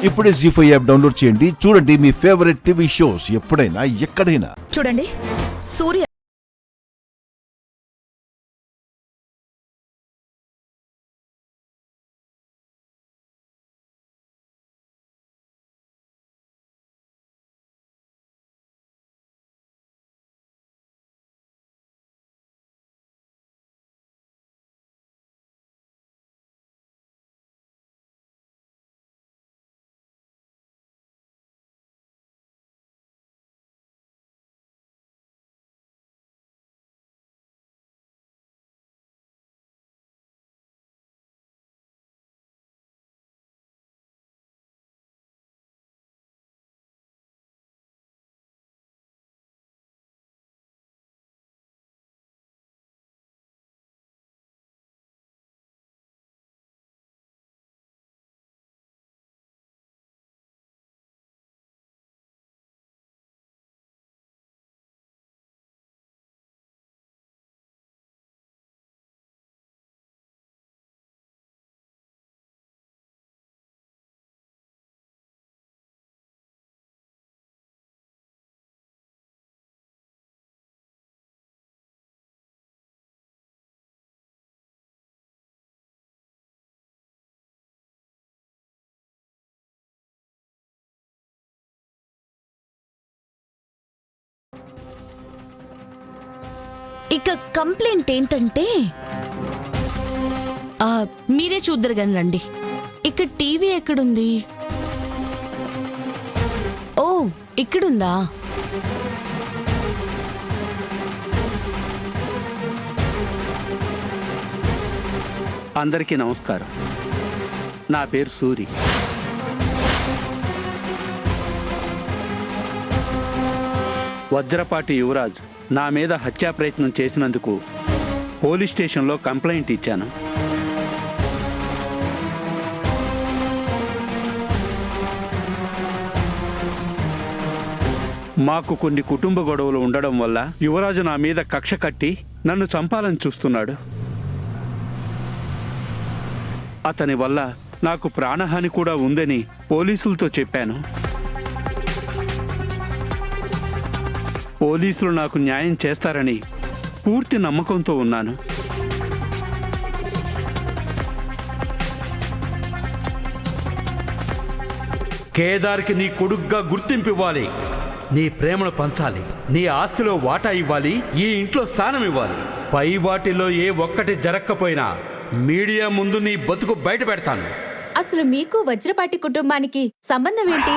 ఇప్పుడే జీ5 app download చేయండి. చూడండి మీ ఫేవరెట్ టీవీ షోస్ ఎప్పుడైనా ఎక్కడైనా. చూడండి సూర్య ఇక కంప్లైంట్ ఏంటంటే మీరే చూద్దరు గాని రండి. ఇక్కడ టీవీ ఎక్కడుంది? ఓ ఇక్కడుందా? అందరికీ నమస్కారం. నా పేరు సూరి. వజ్రపాటి యువరాజ్ నా మీద హత్యా ప్రయత్నం చేసినందుకు పోలీస్ స్టేషన్లో కంప్లైంట్ ఇచ్చాను. మాకు కొన్ని కుటుంబ గొడవలు ఉండడం వల్ల యువరాజు నా మీద కక్ష కట్టి నన్ను చంపాలని చూస్తున్నాడు. అతని వల్ల నాకు ప్రాణహాని కూడా ఉందని పోలీసులతో చెప్పాను. పోలీసులు నాకు న్యాయం చేస్తారని పూర్తి నమ్మకంతో ఉన్నాను. కేదార్కి నీ కొడుగ్గా గుర్తింపు ఇవ్వాలి, నీ ప్రేమను పంచాలి, నీ ఆస్తిలో వాటా ఇవ్వాలి, ఈ ఇంట్లో స్థానం ఇవ్వాలి. పై వాటిలో ఏ ఒక్కటి జరక్కపోయినా మీడియా ముందు నీ బతుకు బయట పెడతాను. అసలు మీకు వజ్రపాటి కుటుంబానికి సంబంధం ఏంటి?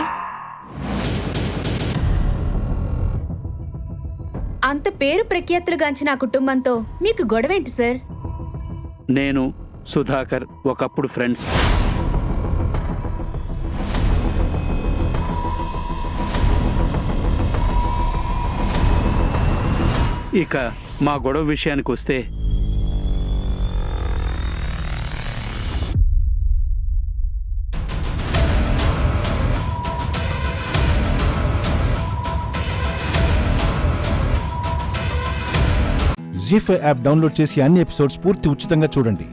అంత పేరు ప్రఖ్యాతులుగాంచిన ఆ కుటుంబంతో మీకు గొడవేంటి సార్? నేను సుధాకర్ ఒకప్పుడు ఫ్రెండ్స్. ఇక మా గొడవ విషయానికి వస్తే జీ5 యాప్ డౌన్లోడ్ చేసి అన్ని ఎపిసోడ్స్ పూర్తి ఉచితంగా చూడండి.